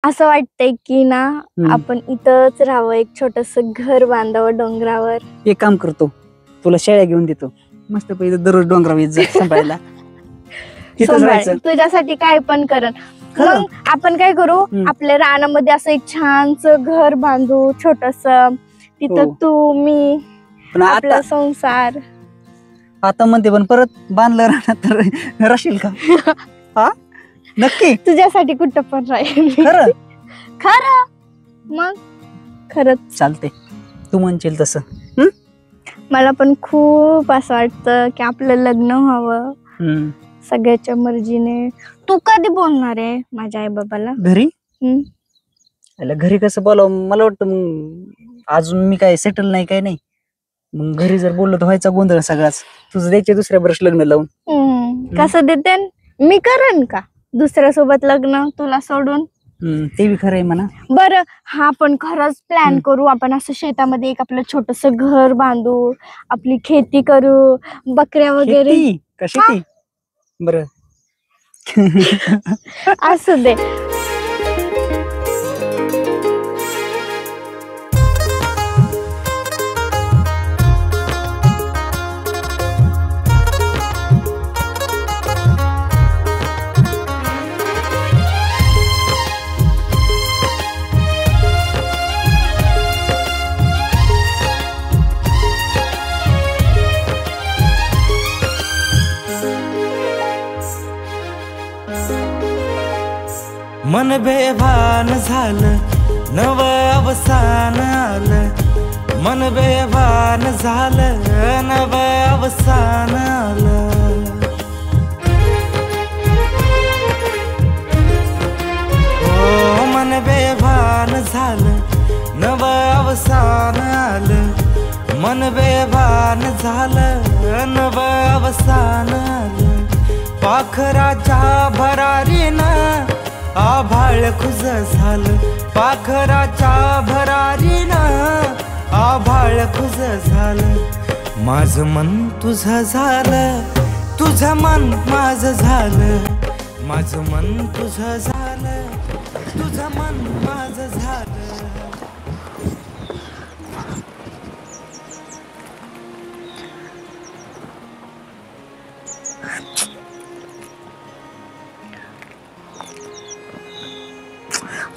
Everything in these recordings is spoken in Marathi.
असं वाटतंय की ना आपण इथंच राहावं, एक छोटस घर बांधावं डोंगरावर. एक काम करतो, तुला शेळ्या घेऊन देतो, मस्त पैकी दररोज डोंगरावर येत जा सांभाळायला. तुझ्यासाठी काय पण करन. मग आपण काय करू, आपल्या रानामध्ये असं एक छानस घर बांधू छोटस, तिथं तू मी आपला संसार. आता म्हणते पण परत बांधलं राहणार तर राहशील का? हा नक्की तुझ्यासाठी कुठं पण राहील. खरं खरं मग खरंच चालते, तू म्हणशील तसं. मला पण खूप असं वाटतं की आपलं लग्न व्हावं सगळ्याच्या मर्जीने. तू कधी बोलणार आहे माझ्या आई बाबाला घरी? घरी कसं बोलावं, मला वाटतं मग अजून मी काय सेटल नाही, काय नाही. मग घरी जर बोललो तर व्हायचा गोंधळ सगळाच. तुझं द्यायचे दुसऱ्या वर्ष लग्न लावून. कसं देते मी, करेन का दुसऱ्या सोबत लग्न तुला सोडून? ते बी खरं आहे म्हणा. बरं हा पण खरंच प्लॅन करू आपण, असं शेतामध्ये एक आपलं छोटस घर बांधू, आपली खेती करू, बकऱ्या वगैरे. कशी बर असू दे. मन बेभान झालं, नव अवसान आलं. मन बेभान झालं, नव अवसान आलं. हो मन बेभान झालं, नव अवसान आलं. मन बेभान झालं, नव अवसान आलं. पाखराच्या भरारीनं आभाळ खुज झालं. पाखराच्या भरारीनं आभाळ खुज झालं. माझं मन तुझं झालं, तुझं मन माझं झालं. माझं मन तुझं झालं, तुझं मन माझं झालं.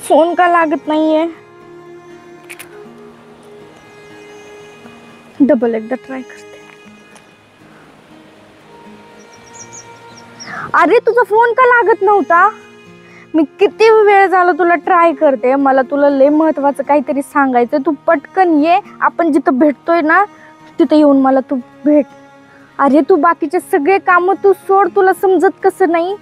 फोन का लागत नाहीये? डबल एकदा ट्राय करते. अरे तुझा फोन का लागत नव्हता? मी किती वेळ झाला तुला ट्राय करते. मला तुला लय महत्वाचं काहीतरी सांगायचं. तू पटकन ये, आपण जिथं भेटतोय ना तिथं येऊन मला तू भेट. अरे तू बाकीचे सगळे काम तू सोड, तुला समजत कसं नाही?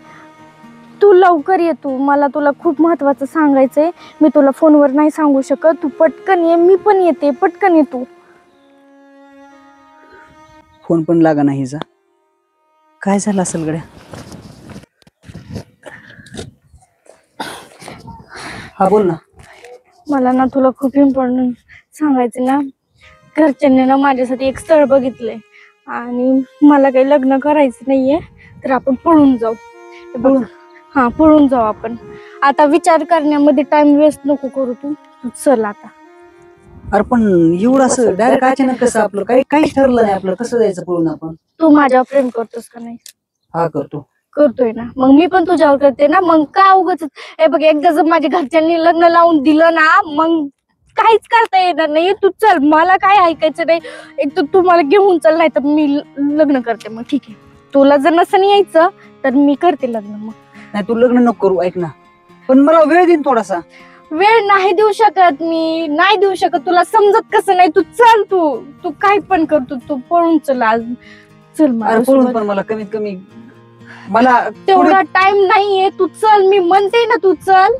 तू लवकर ये, तू मला तुला खूप महत्वाचं सांगायचंय. मी तुला फोनवर नाही सांगू शकत. तू पटकन ये, मी पण येते. पटकन ये तू. फोन पण लागा नाही जा. काय झालं असेल गड्या? हा बोल ना. मला ना तुला खूप इम्पॉर्टंट सांगायचं ना. घरच्यांनी ना माझ्यासाठी एक स्थळ बघितलंय आणि मला काही लग्न करायचं नाहीये, तर आपण पळून जाऊ. हा पळून जाऊ आपण. आता विचार करण्यामध्ये टाइम वेस्ट नको करू. तू चल आता. अरे पण एवढं असं डायरेक्ट अचानक कसं? आपलं काहीच ठरलं नाही आपलं, कसं जायचं पळून आपण? तू माझ्यावर प्रेम करतोस का नाही? हा करतोय ना. मग मी पण तुझ्यावर करते ना. मग का उगाच हे बघ, एकदा जर माझ्या घरच्यांनी लग्न लावून दिलं ना मग काहीच करता येणार नाही. तू चल, मला काय ऐकायचं नाही. एक तर तू मला घेऊन चल, नाही तर मी लग्न करते. मग ठीक आहे, तुला जर नसं यायचं तर मी करते लग्न. मग नाही तू लग्न नको करू, ऐक ना. पण मला वेळ देईन थोडासा. वेळ नाही देऊ शकत मी, नाही देऊ शकत. तुला समजत कसं नाही? तू चल, तू काय पण कर. तू पळून चल आज. चल पळून, पण मला कमीत कमी मला तेवढा टाइम नाहीये. तू चल, मी म्हणते ना तू चल.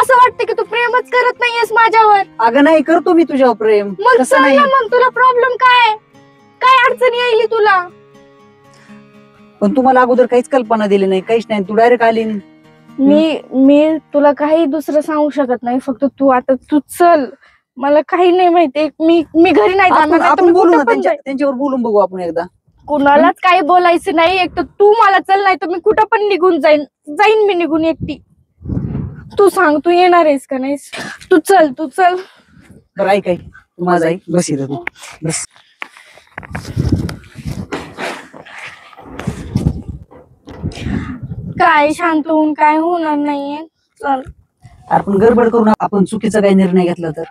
असं वाटतं की तू प्रेमच करत नाहीयेस माझ्यावर. अगं नाही, करतो मी तुझ्यावर प्रेम. मग चल ना. मग तुला प्रॉब्लेम काय अडचण यायली तुला? पण तुम्हाला अगोदर काहीच कल्पना दिली नाही, काहीच नाही. तू डायरेक्ट आली. मी तुला काही दुसरं सांगू शकत नाही. फक्त तू आता तू चल. मला काही नाही माहिती. मी घरी नाही जाणार. आपण बोलू ना, त्यांच्यावर बोलून बघू आपण एकदा. कुणालाच काही बोलायचं नाही. एक तर तू मला चल, नाही तर मी कुठं पण निघून जाईन मी निघून एकटी. तू सांग, तू येणार आहेस का नाहीस? तू चल, तू चल. बरं ऐक ऐक, तू माझं ऐक, बस इथं तू बस. काय शांत होऊन काय होणार नाहीये. चल. आपण गडबड करून आपण चुकीचा काही निर्णय घेतला तर.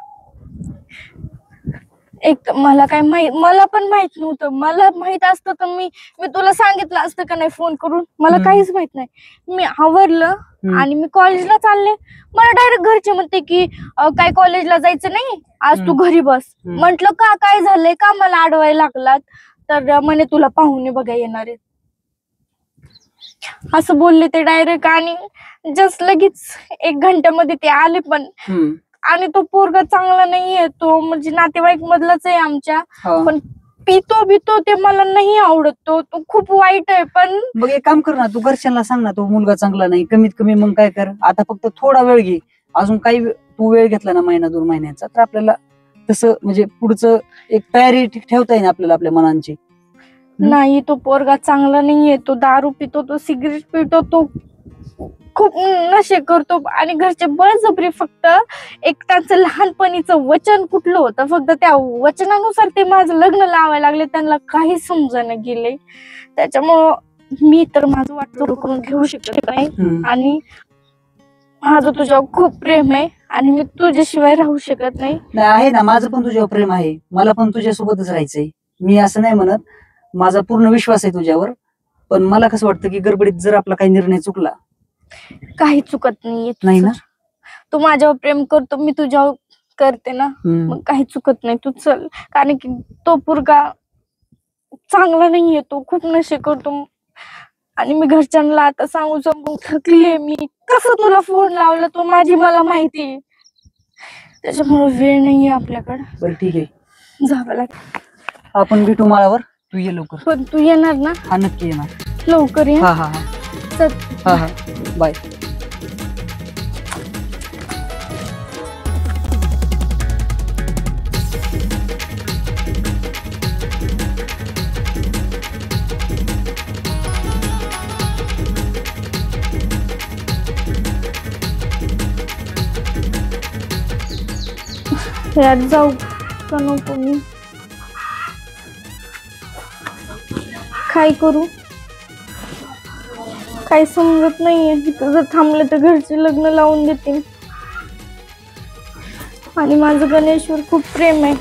एक तर मला काय माहित, मला पण माहित नव्हतं. मला माहित असतं तर मी मी तुला सांगितलं असतं का नाही फोन करून. मला काहीच माहित नाही. मी आवरलं आणि मी कॉलेजला चालले. मला डायरेक्ट घरचे म्हणते की काय कॉलेजला जायचं नाही आज, तू घरी बस. म्हंटल का काय झालंय, का मला अडवायला लागलात? तर म्हणे तुला पाहुणे बघा येणार आहेत असं बोलले ते डायरेक्ट. आणि जस्ट लगेच 1 घंट्यामध्ये ते आले पण. आणि तो पोरगा चांगला नाहीये, तो म्हणजे नातेवाईक मधलाच आहे आमच्या. पण पितो ते मला नाही आवडत. तो खूप वाईट आहे. पण मग एक काम कर ना, तू घरच्यांना सांग ना तो मुलगा चांगला नाही. कमीत कमी मग काय कर, आता फक्त थोडा वेळ घे. अजून काही तू वेळ घेतला ना, 1-2 महिन्याचा, तर आपल्याला तसं म्हणजे पुढचं एक तयारी ठेवता येईल आपल्याला आपल्या मनांची. नाही, तो पोरगा चांगला नाहीये. तो दारू पितो, तो सिगरेट पितो, तो खूप नशे करतो. आणि घरचे बळजबरी फक्त एक त्यांचं लहानपणीचं वचन कुठलं होतं, फक्त त्या वचनानुसार ते माझं लग्न लावायला लागले. त्यांना काही समजणं गेले. त्याच्यामुळं मी तर माझं वाटतं करून घेऊ शकत नाही. आणि माझं तुझ्यावर खूप प्रेम आहे आणि मी तुझ्याशिवाय राहू शकत नाही. आहे ना, माझं पण तुझ्यावर प्रेम आहे. मला पण तुझ्यासोबतच राहायचंय. मी असं नाही म्हणत, माझा पूर्ण विश्वास आहे तुझ्यावर. पण मला कसं वाटतं की गडबडीत जर आपला काही निर्णय चुकला. काही चुकत नाहीये. नाही ना, तू माझ्यावर प्रेम करतो, मी तुझ्यावर करते ना, मग काही चुकत नाही. तू चल. कारण की तो पोरगा चांगला नाहीये, तो खूप नशे करतो. आणि मी घरच्यांना आता सांगून थकलीये. मी कसं तुला फोन लावला, तो माझी मला माहिती. त्याच्यामुळे वेळ नाहीये आपल्याकडे. बरं ठीक आहे, जावं लागेल. आपण भेटू माळावर. तू ये लवकर. पण तू येणार ना? हा नक्की येणार. लवकर ये. हा हा हा चल. हा हा बाय. यार जाऊ का नको मी? काय करू, काही समजत नाहीये. इथं जर थांबले तर घरचे लग्न लावून देतील. आणि माझं गणेशवर खूप प्रेम आहे.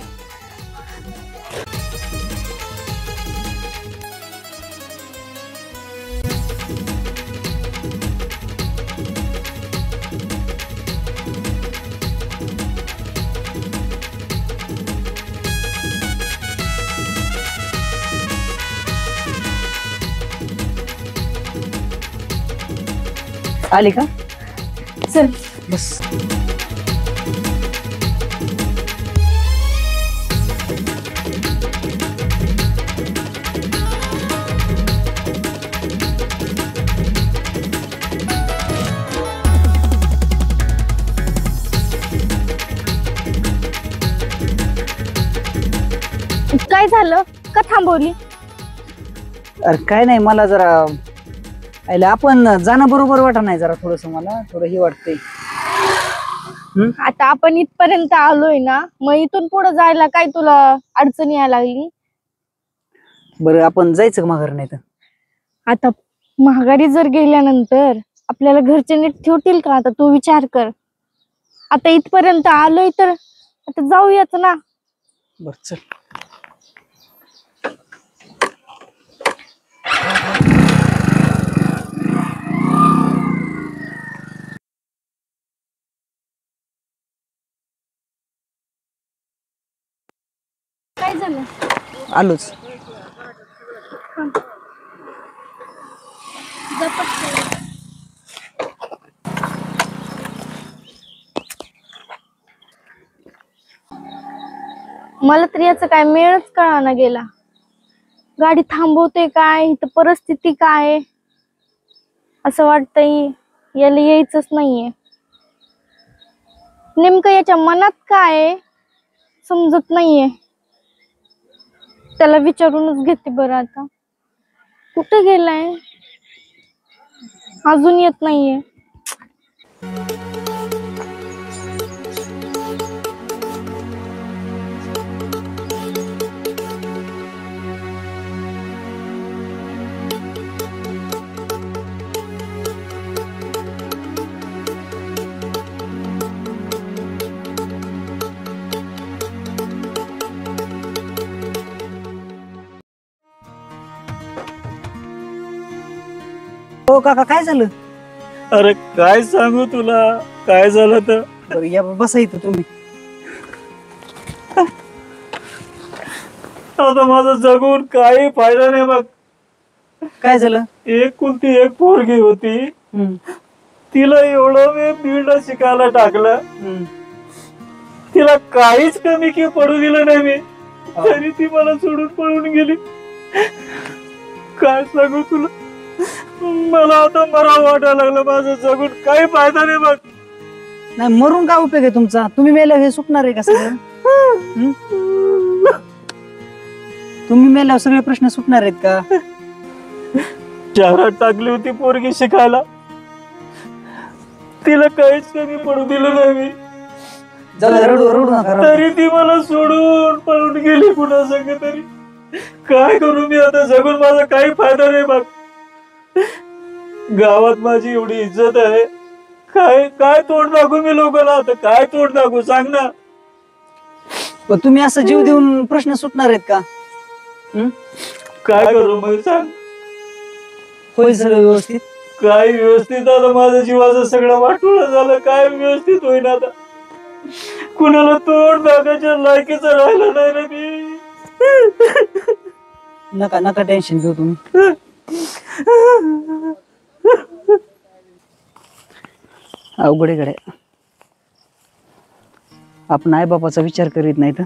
आली का? चल बस. काय झालं, का थांबवली? अरे काय नाही, मला जरा आपण जाणं बरोबर वाटत नाही. जरा थोडस मला थोडं हे वाटतंय. आता आपण इथपर्यंत आलोय ना, मग इथून पुढे जायला काय तुला अडचण यायला लागली? बरं आपण जायचं का माघार? नाही तर आता महागारी जर गेल्यानंतर आपल्याला घरचे नीट ठेवतील का? आता तू विचार कर. आता इथपर्यंत आलोय तर आता जाऊयाच ना. बरं चल. काय झालं? आलोच. मला तर याचं काय मेळच कळाना गेला. गाडी थांबवते काय, इथं परिस्थिती काय, असं वाटतंय याला यायचंच नाहीये. नेमकं याच्या मनात काय समजत नाहीये. त्याला विचारूनच घेते बरं. आता कुठे गेलाय, अजून येत नाहीये. काका काय झालं? अरे काय सांगू तुला काय झालं तर. बरं या बसा इथं तुम्ही. आता माझं जगून काही फायदा नाही बघ. काय झालं? एकुलती एक पोरगी होती, हम्म, तिला एवढं मी बीडला शिकायला टाकलं, हम्म. तिला काहीच कमी की पडू दिलं नाही मी, तरी ती मला सोडून पळून गेली. काय सांगू तुला, मला आता मराव वाटायला लागलं. माझं जगून काही फायदा नाही बघ. नाही मरून काय उपयोग आहे तुमचा? तुम्ही मेल्यावर हे सुटणार आहे का सगळं? हम्म? तुम्ही मेल्यावर सगळे प्रश्न सुटणार आहेत का? शहरात टाकली होती पोरगी शिकायला, तिला काहीच कमी पडू दिलं नाही मी, जाऊ दे, रडू रडू नका रडू. तरी ती मला सोडून पळून गेली कुणा संग तरी. काय करू मी आता, जगून माझा काही फायदा नाही बघ. गावात माझी एवढी इज्जत आहे, काय काय तोड दाखवू मी लोकांना, आता काय तोड दाखवू सांग ना. पण तुम्ही असं जीव देऊन प्रश्न सुटणार आहेत का? हम्म? काय करू मग सांग. होईल सगळं व्यवस्थित? काय व्यवस्थित, आता माझ्या जीवाचं सगळं वाटोळं झालं, काय व्यवस्थित होईना आता. कुणाला तोड दाखायच्या लायकीचं राहिलं नाही रे मी. नका नका टेन्शन घेऊ तुम्ही. अवघड आहे गड्या. आपण आई बापाचा विचार करीत नाही तर.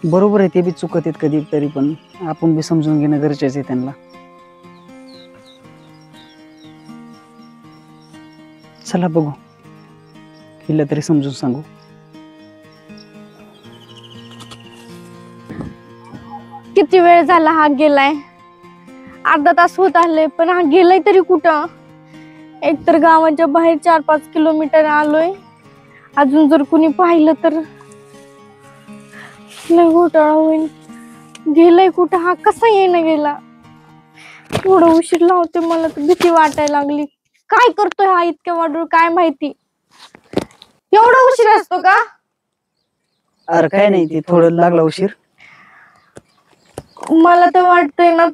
बरोबर आहे, ते बी चुकत आहेत कधी तरी, पण आपण बी समजून घेणं गरजेचं आहे त्यांना. चला बघू, हिला तरी समजून सांगू. किती वेळ झाला हा गेलाय, अर्धा तास होत आले, पण हा गेलाय तरी कुठं? एकतर गावाच्या बाहेर 4-5 किलोमीटर आलोय, अजून जर कुणी पाहिलं तर लय घोटाळा होईल. गेलाय कुठं हा, कसा येईना गेला? थोडं उशीर लावते, मला तर भीती वाटायला लागली. काय करतोय हा इतक्या वाढून, काय माहिती. एवढा उशीर असतो का? अरे काय नाही, ते थोडं लागला उशीर. मला तर वाटतंय ना,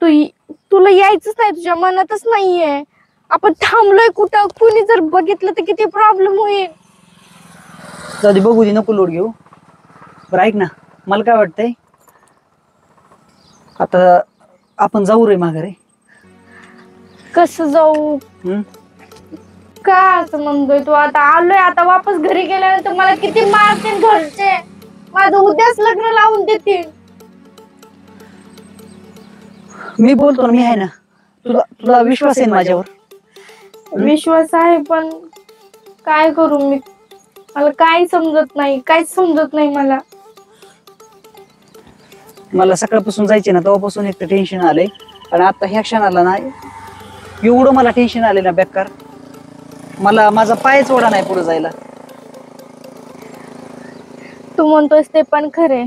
तुला यायचंच नाही, तुझ्या मनातच नाहीये. आपण थांबलोय कुठं, कुणी जर बघितलं तर किती प्रॉब्लेम होईल. जाऊ दे, बघू दे, नको लोड घेऊ. बरं ऐक ना, मला काय वाटतंय, आता आपण जाऊ रे माघारी. कसं जाऊ? का असं म्हणतोय तू? आता आलोय, आता वापस घरी गेल्यानंतर मला किती मारतील घरचे, माझं उद्याच लग्न लावून देतील. मी बोलतो ना, मी आहे ना. तुला तुला विश्वास आहे ना माझ्यावर? विश्वास आहे, पण काय करू मी? मला काय समजत नाही, काहीच समजत नाही मला. मला सकाळपासून जायचे ना, तेव्हापासून एक टेन्शन आलंय, आणि आता ह्या क्षणाला ना एवढं मला टेन्शन आले ना बेकार, मला माझा पायच ओढा नाही पुढे जायला. तू म्हणतोयस ते पण खरे,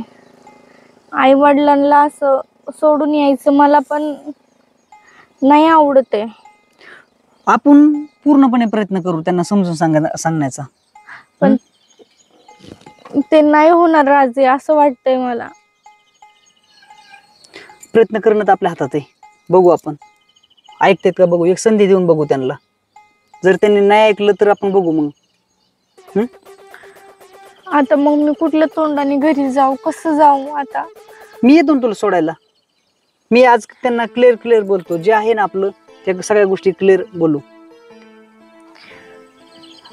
आई वडिलांना असं सोडून यायचं मला पण नाही आवडत आहे. आपण पूर्णपणे प्रयत्न करू त्यांना समजून सांगण्याचा. पण ते नाही होणार राजे, असं वाटतंय मला. प्रयत्न करणं तर आपल्या हातात आहे. बघू आपण ऐकतात का बघू, एक संधी देऊन बघू त्यांना. जर त्यांनी नाही ऐकलं तर आपण बघू मग. आता मग मी कुठल्या तोंडाने घरी जाऊ, कसं जाऊ आता? मी येतो ना तुला सोडायला. मी आज त्यांना क्लिअर बोलतो, जे आहे ना आपलं त्या सगळ्या गोष्टी क्लिअर बोलू.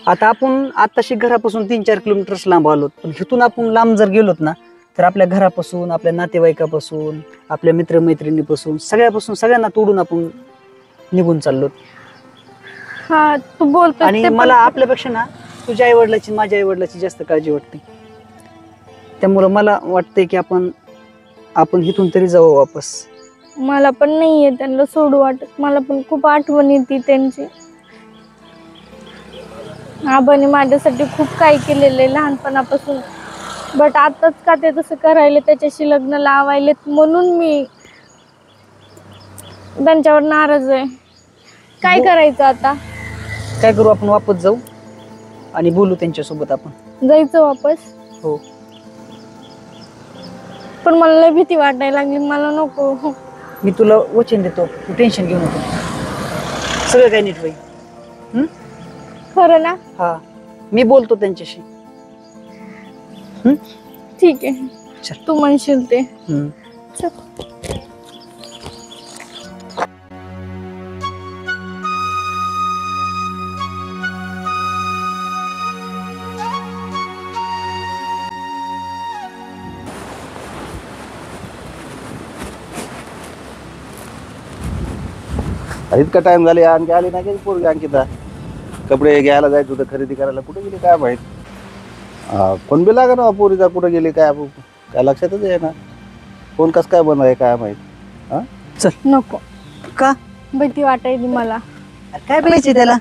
आता आपण आताशी घरापासून 3-4 किलोमीटर लांब आलोत, पण इथून आपण लांब जर गेलोत ना, तर आपल्या घरापासून, आपल्या नातेवाईकापासून, आपल्या मित्रमैत्रिणीपासून, सगळ्यांना तोडून आपण निघून चाललो. हा तू बोलतोय आणि ते पण मला आपल्यापेक्षा ना तुझ्या आई वडिलाची, माझ्या आई वडिलाची जास्त काळजी वाटते. त्यामुळं मला वाटतंय की आपण इथून तरी जाऊ वापस. मला पण नाहीये त्यांना सोडू वाटत. मला पण खूप आठवण येते त्यांची. आबाने माझ्यासाठी खूप काही केलेलं आहे लहानपणापासून, बट आताच का ते तसं करायला, त्याच्याशी लग्न लावायलेत म्हणून मी त्यांच्यावर नाराज आहे. काय करायचं आता? काय करू, आपण वापस जाऊ आणि बोलू त्यांच्यासोबत. आपण जायचं वापस? हो. पण मला लय भीती वाटायला लागली, मला नको. मी तुला वचन देतो, तू टेन्शन घेऊ नको, सगळं काही नीट होईल. खरं ना? हा, मी बोलतो त्यांच्याशी. ठीक आहे, चल. तू म्हणशील ते. चल. इतका टाइम झाले आणखी आली नाही का पोरगी अंकिता? कपडे घ्यायला जायचं होतं, खरेदी करायला. कुठे गेली काय माहित? फोन बी लागा ना पोरीचा, कुठे गेली काय काय लक्षातच आहे ना. फोन कस काय बंद आहे काय माहित. नको. का? भीती वाटायली मला. काय बोलायचे त्याला?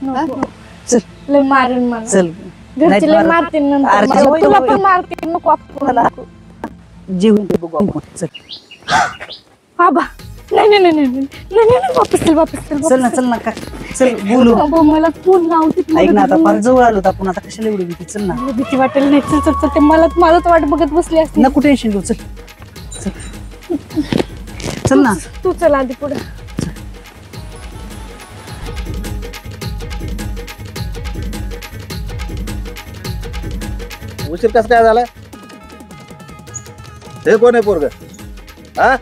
नको. चल. लय मारेन मला. चल, घरचे लय मारतील नंतर अरे मला. जेवण तुला होईल. पण मारतील. नको आपण. जेवून ते बघू आपण. चल बाबा नाही नाही नाही नाही नाही नाही नाही, वापस चल, वापस चल, चल ना, वापस चल ना, चल बोलू. बाबा, मला फोन लावते. ऐक ना, आता फार जवळ आलो आपण, आता कशाला एवढी भीती? चल ना, मला भीती वाटेल नाही. चल चल चल, ते मलाच वाट बघत बसली असती. नको टेन्शन घेऊ. चल चल ना. तू चल आधी पुढे. उशीर कस काय झाला? हे कोण आहे पोरग? हा,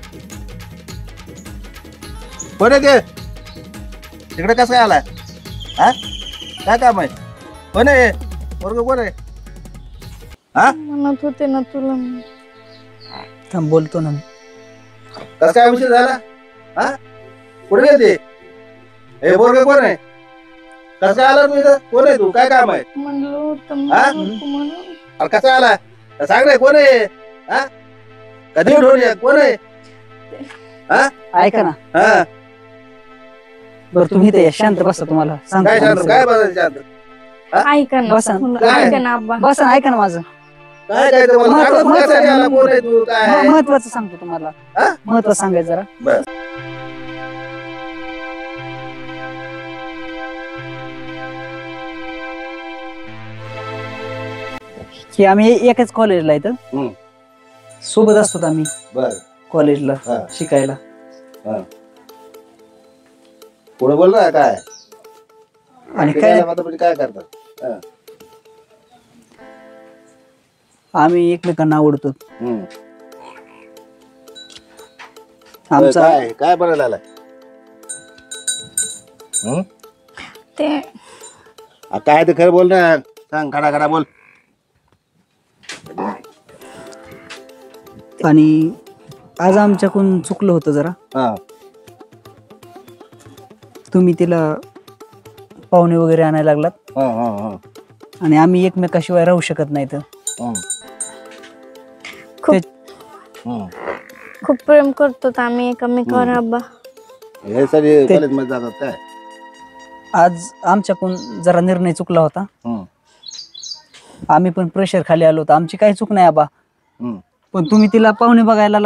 कोण आहे ते? तिकडे कस काय आलाय? हा, काय काम आहे? कोण आहे पोरग? कोण आहे? हा, म्हणत होते ना तुला मी. थांब, बोलतो ना. कस काय उशीर झाला? हा, कुठे गेलते? हे पोरग कोण आहे? कस काय आला तू इथं? कोण आहे तू? काय काम आहे? म्हणलं होतं हा? म्हणून. अरे कसा आला? सांग रे, कोण आहे? हा, कधी उठवून ये? कोण आहे? ऐका ना, हा, बरं तुम्ही ते शांत बसा, तुम्हाला काय शांत? सांगतो. काय बघायचं शांत? ऐका ना, बसा. काय? ऐका ना आब्बा. बसा ना, ऐका ना माझं. काय काय ते मला सांग, कशासाठी आला? कोण आहे तू? काय आहे? महत्वाचं सांगतो तुम्हाला. हा? महत्वाचं सांगायचं जरा. बस. की आम्ही एकाच कॉलेजला हम्म. इथं सोबत असतो आम्ही बर, कॉलेजला हा. शिकायला. पुढे बोल ना. काय आणि ते काय गेल्या मात्र काय करतात? हा. आम्ही एकमेकांना आवडतो. हम्म. आमचा काय काय बनायला आलाय? हम्म? ते काय ते खरं बोल ना. सांग, खडा खडा बोल. आणि आज आमच्याकडून चुकलं होतं जरा. हा. तुम्ही तिला पाहुणे वगैरे आणायला लागलात हा, हा, हा. आणि आम्ही एकमेकाशिवाय राहू शकत नाही तर. हम्म. खूप हम्म. खूप प्रेम करतो आम्ही एकमेकावर आब्बा. हे सगळे कॉलेजमध्ये जातात काय? आज आमच्याकडून जरा निर्णय चुकला होता. हम्म. आम्ही पण प्रेशर खाली आलो होतो. आमची काही चूक नाही आबा, हम्म. पण तुम्ही तिला पाहुणे बघायला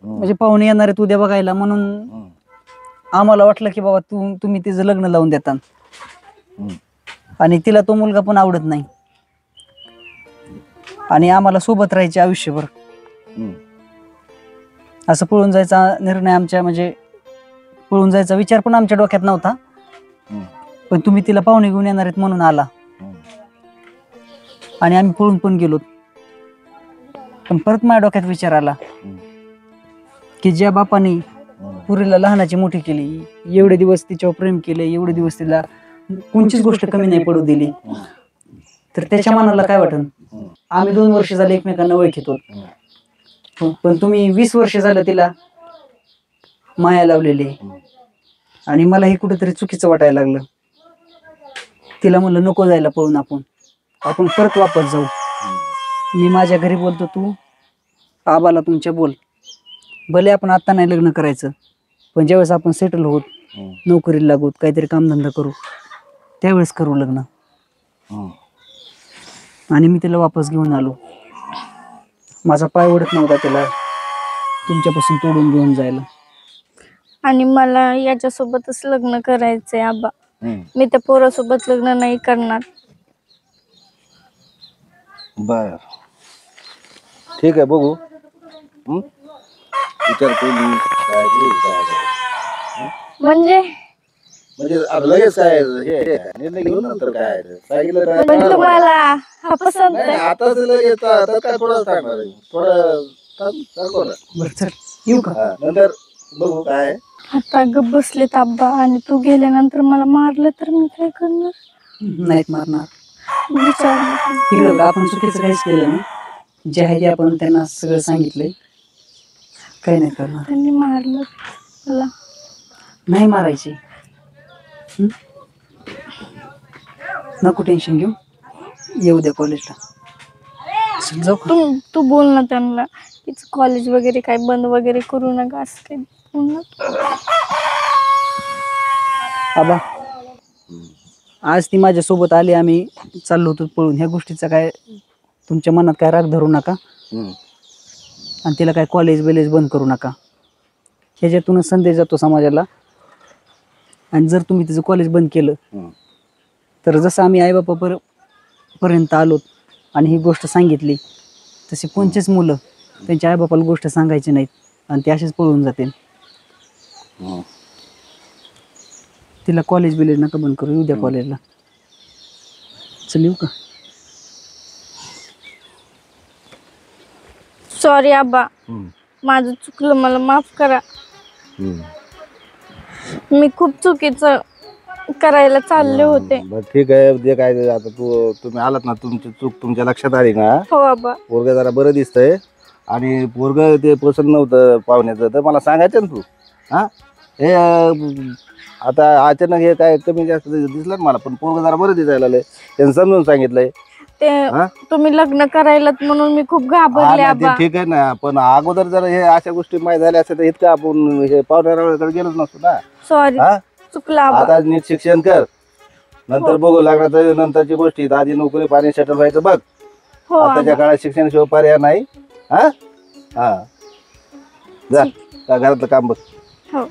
म्हणजे पाहुणे येणार आहेत उद्या बघायला, म्हणून हम्म. आम्हाला वाटलं की बाबा तुम्ही तिचं लग्न लावून देता. हम्म. आणि तिला तो मुलगा पण आवडत नाही आणि आम्हाला सोबत राहायचे आयुष्यभर. हम्म. असं पळून जायचा निर्णय आमच्या म्हणजे पळून जायचा विचार पण आमच्या डोक्यात नव्हता. हम्म. पण तुम्ही तिला पाहुणे घेऊन येणार आहेत म्हणून आला हम्म. आणि आम्ही पळून पण गेलो. पण परत माझ्या डोक्यात विचार आला की ज्या बापाने पुरीला लहानाची मोठी केली, एवढे दिवस तिच्यावर प्रेम केले, एवढे दिवस तिला कोणतीच गोष्ट कमी नाही पडू दिली, तर त्याच्या मनाला काय वाटन? आम्ही 2 वर्ष झाले एकमेकांना ओळखीतो, पण तुम्ही 20 वर्ष झालं तिला माया लावलेली आणि मला हे कुठेतरी चुकीचं वाटायला लागलं. तिला म्हणलं नको जायला पळून, आपण परत वापस जाऊ. मी माझ्या घरी बोलतो, तू आबाला तुमच्या बोल, भले आपण आता नाही लग्न करायचं, पण ज्यावेळेस आपण सेटल होत, नोकरीला लागू, काहीतरी कामधंदा करू, त्यावेळेस करू लग्न. आणि मी तिला वापस घेऊन आलो. माझा पाय ओढत नव्हता तिला तुमच्यापासून तोडून घेऊन जायला. आणि मला याच्यासोबतच लग्न करायचंय आबा. मी त्या पोरासोबत लग्न नाही करणार. बर, ठीक आहे, बघू. विचार केली काय ते काय. म्हणजे म्हणजे आता लगेच काय हे निर्णय घेऊन नंतर काय सांगितलं काय म्हणजे करणार? तुम्हाला हा पसंत नाही आहे. आताच लगेच आता काय थोडं सांगणार आहे. थोडं सांगतो ना. बरं चल येऊ का? हा, नंतर बघू काय. आता गप बसलेत आब्बा आणि तू गेल्यानंतर मला मारलं तर मी काय करणार? नाहीत मारणार. विचार इकडं बघ, आपण चुकीचं काहीच केलं नाही. जे आहे ते आपण त्यांना सगळं सांगितलंय. काही नाही करणार. त्यांनी मारलं मला. नाही मारायची. नको टेन्शन घेऊ. येऊ द्या कॉलेजला. चल जाऊ का? तू बोल ना त्यांना की कॉलेज वगैरे काय बंद वगैरे करू नका असं काही बोल ना. आबा आज ती माझ्या सोबत आली. आम्ही चाललो होतो पळून. ह्या गोष्टीचा काय तुमच्या मनात काय राग धरू नका. आणि तिला काय कॉलेज बिलेज बंद करू नका. ह्याच्यातूनच संदेश जातो समाजाला. आणि जर तुम्ही तिचं कॉलेज बंद केलं तर जसं आम्ही आईबापा पर्यंत आलोत आणि ही गोष्ट सांगितली तशी कोणचीच मुलं त्यांच्या आईबापाला गोष्ट सांगायची नाहीत आणि ते असेच पळून जातील. तिला कॉलेज बिलेज नका बंद करू. येऊ द्या कॉलेजला. चल येऊ का? सॉरी आबा, माझं चुकलं, मला माफ करा. मी खूप चुकीचं करायला चालले होते. बरं ठीक आहे. जे काय आता तुम्ही आलात ना, तुमची चूक तुमच्या लक्षात आली ना. हो आबा. पोरग जरा बरं दिसतंय आणि पोरग ते पसंत नव्हतं पाहुण्याचं तर मला सांगायचं ना तू. हा हे आता अचानक हे काय कमी जास्त दिसलं ना मला, पण पोरग जरा बरं दिसायला लागलंय. त्यांनी समजून सांगितलंय. ते तुम्ही लग्न करायलात म्हणून मी खूप घाबरले हा ना, ते आबा. ठीक आहे ना, पण अगोदर जर हे अशा गोष्टी माहीत झाल्या असत्या तर इतकं आपण हे पाहुण्याकडे गेलोच नसतो ना. सॉरी, हा चुकलं आबा. आता नीट शिक्षण कर, नंतर बघू लागणार नंतरची गोष्टी. आधी नोकरी पाणी सेटल व्हायचं बघ. हो आताच्या आबा. काळात शिक्षणाशिवाय पर्याय नाही. हा हा जा घरातलं काम बघ. हो.